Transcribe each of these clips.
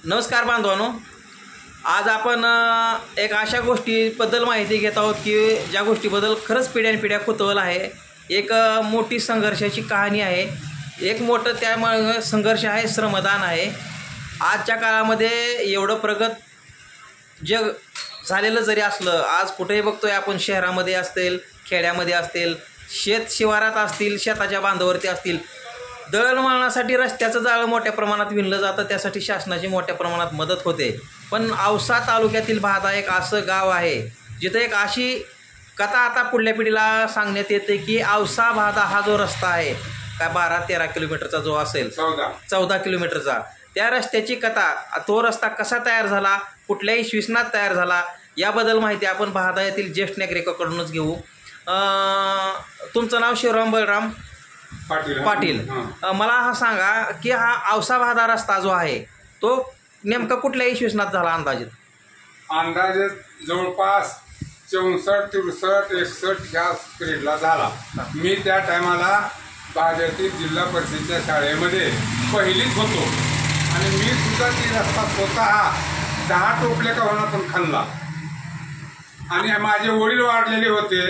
नमस्कार बांधवांनो, आज आपण एक अशा गोष्टीबद्दल माहिती घेत आहोत की ज्या गोष्टीबद्दल खरंच पिढ्यानपिढ्या कुतूहल आहे। एक मोठी संघर्षाची कहाणी आहे। एक मोठं त्यामुळे संघर्ष आहे, श्रमदान आहे। आजच्या काळामध्ये एवढं प्रगत जग झालेलं जरी असलं, आज कुठेही बघतोय आपण, शहरामध्ये असतील, खेड्यामध्ये असतील, शेत शिवारात असतील, शेताच्या बांधावरती असतील, दळणवळणासाठी रस्त्याचं जाळं मोठ्या प्रमाणात विणलं जातं। त्यासाठी शासनाची मोठ्या प्रमाणात मदत होते। पण औसा तालुक्यातील भादा एक असं गाव आहे जिथं एक अशी कथा आता पुढल्या पिढीला सांगण्यात येते की औसा भादा हा जो रस्ता आहे का 12-13 किलोमीटरचा जो असेल, 14 किलोमीटरचा, त्या रस्त्याची कथा, तो रस्ता कसा तयार झाला, कुठल्याही इसवीसनात तयार झाला, याबद्दल माहिती आपण भादा येथील ज्येष्ठ नागरिकाकडूनच घेऊ। तुमचं नाव शिवराम बळराम पाटील। मला हा सांगा की हा औसा भादा रस्ता जो आहे तो नेमका कुठल्या इसवीसनात झाला अंदाजे जवळपास 64, 63, 61 ह्या पिरियडला झाला। मी त्या टायमाला भाद्यातील जिल्हा परिषदेच्या शाळेमध्ये पहिलीच होतो आणि मी सुद्धा ती रस्ता स्वतः 10 टोपले का होणार पण खाल्ला। आणि माझे वडील वारलेले होते।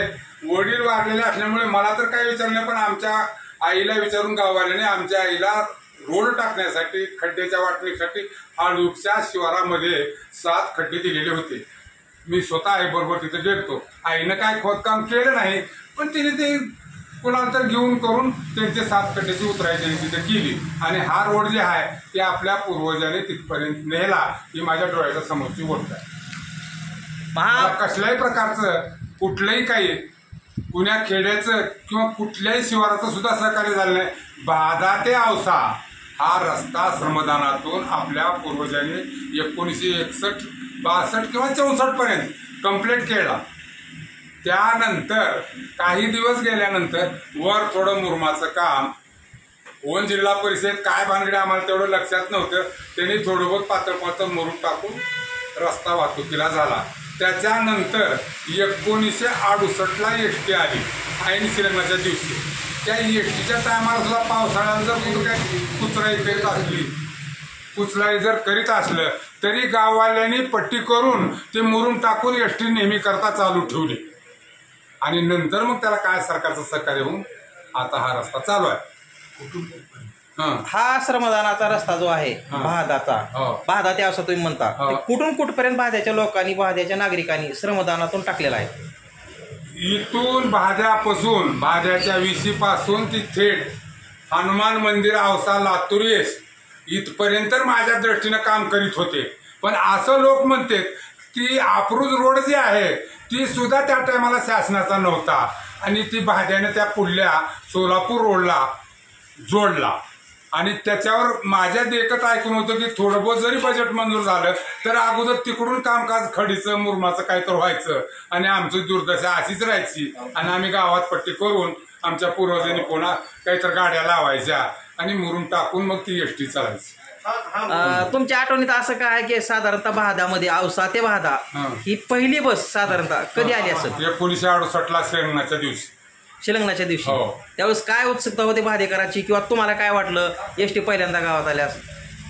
वडील वारलेले असल्यामुळे मला तर काही विचारलं नाही, पण आमच्या आईला विचारून गाववाल्याने आमच्या आईला रोड टाकण्यासाठी, खड्ड्याच्या वाटणीसाठी हाळूच्या शिवारामध्ये 7 खड्डे दिलेले होते। मी स्वतः आईबरोबर तिथे गेलतो। आईनं काय खोदकाम केलं नाही, पण तिने ते कुणांतर घेऊन करून त्यांचे 7 खड्ड्याची उतराई त्यांनी तिथे केली। आणि हा रोड जे आहे ते आपल्या पूर्वजांनी तिथपर्यंत नेला ही माझ्या डोळ्याच्या समोरची गोष्ट आहे। कसल्याही प्रकारचं कुठलंही काही पुण्या खेड्याचं किंवा कुठल्याही शिवाराचं सुद्धा सहकार्य झालं नाही। भादा ते औसा हा रस्ता श्रमदानातून आपल्या पूर्वजांनी 1961, 62 किंवा 64 पर्यंत कंप्लीट केला। त्यानंतर काही दिवस गेल्यानंतर वर थोडं मुरुमाचं काम, कोण जिल्हा परिषद काय भानगडे आम्हाला तेवढं लक्षात नव्हतं, त्यांनी थोडं बहुत पातळ मुरुम टाकून रस्ता वाहतुकीला झाला। त्याच्यानंतर 1968ला एसटी आली ऐन श्रीलंकाच्या दिवशी। त्या एसटीच्या टायमाला सुद्धा पावसाळ्यात जर कुठं काय कुचलाई जर करीत असलं तरी गाववाल्यांनी पट्टी करून ते मुरुम टाकून एसटी नेहमी करता चालू ठेवली। आणि नंतर मग त्याला काय सरकारचं सहकार्य होऊन आता हा रस्ता चालू आहे। हा श्रमदानाचा रस्ता जो आहे भादाचा, भादा ते असं तुम्ही म्हणता, कुठून कुठपर्यंत भाद्याच्या लोकांनी, भाद्याच्या नागरिकांनी श्रमदानातून टाकलेला आहे? इथून भाद्यापासून, भाद्याच्या विशीपासून ती थेट हनुमान मंदिर औसा लातूर येस इथपर्यंत माझ्या दृष्टीनं काम करीत होते। पण असं लोक म्हणतात की अप्रूज रोड जी आहे ती सुद्धा त्या टायमाला शासनाचा नव्हता आणि ती भाद्याने त्या पुढल्या सोलापूर रोडला जोडला। आणि त्याच्यावर माझ्या देखत ऐकून होतं की थोडं बहुत जरी बजेट मंजूर झालं तर अगोदर तिकडून कामकाज खडीचं मुरमाचं काहीतरी व्हायचं आणि आमची दुर्दशा अशीच राहायची। आणि आम्ही गावात पट्टी करून आमच्या पूर्वजांनी पुन्हा काहीतरी गाड्या लावायच्या आणि मुरुम टाकून मग ती एसटी चालायची। तुमच्या आठवणीत असं काय आहे की साधारणतः भादामध्ये औसा ते भादा ही पहिली बस साधारणतः कधी आली असेल? 1968ला श्रीलंकाच्या दिवशी। शिलंगणाच्या दिवशी त्यावेळेस काय उत्सुकता होती भादेकरांची, किंवा तुम्हाला काय वाटलं एसटी पहिल्यांदा गावात आल्यास?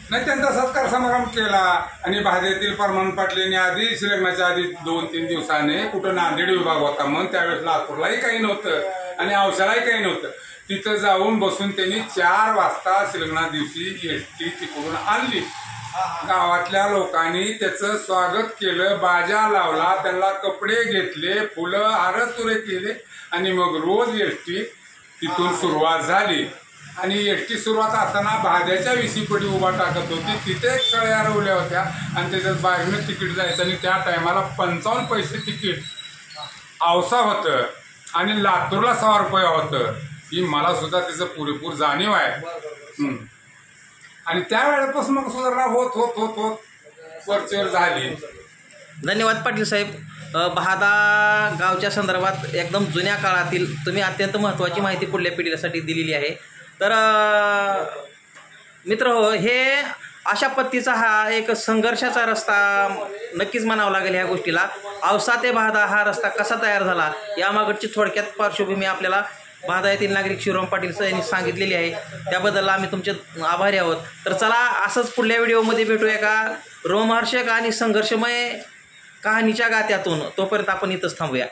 नाही, त्यांचा सत्कार समारंभ केला आणि भाद्यातील परमान पाटलीने आधी श्रीलंकाच्या आधी 2-3 दिवसाने कुठं नांदेड विभाग होता मग त्यावेळेस लातूरलाही काही नव्हतं आणि औषधालाही काही नव्हतं। तिथं जाऊन बसून त्यांनी 4 वाजता श्रीलंका दिवशी एसटी तिकडून आणली। गावातल्या लोकांनी त्याचं स्वागत केलं, बाजा लावला, त्यांना कपडे घेतले, फुलं हार तुरे केले आणि मग रोज एसटी तिथून सुरुवात झाली। आणि एसटी सुरुवात असताना भाद्याच्या विशीपडी उभा टाकत होती, तिथे सळ्या रवल्या होत्या आणि त्याच्यात बाहेरनं तिकीट जायचं आणि त्या टायमाला 55 पैसे तिकीट औसा होतं आणि लातूरला 100 रुपये होतं। ही मला सुद्धा त्याचं पुरेपूर जाणीव आहे। आणि त्यावेळेपासून मग सुधारणा होत होत होत होत वरचेवर झाली। धन्यवाद पाटील साहेब। भादा गावच्या संदर्भात एकदम जुन्या काळातील तुम्ही अत्यंत महत्त्वाची माहिती पुढल्या पिढीसाठी दिलेली आहे। तर मित्र हो, हे अशा पद्धतीचा हा एक संघर्षाचा रस्ता नक्कीच म्हणावं लागेल ह्या गोष्टीला। औसा ते भादा हा रस्ता कसा तयार झाला यामागची थोडक्यात पार्श्वभूमी आपल्याला बाधा येथील नागरिक शिवराम पाटील सर यांनी सांगितलेली आहे, त्याबद्दल आम्ही तुमचे आभारी आहोत. तर चला असंच पुढल्या व्हिडिओमध्ये भेटूया का रोमहर्षक आणि संघर्षमय कहाणीच्या गात्यातून. तोपर्यंत आपण इथंच थांबूया.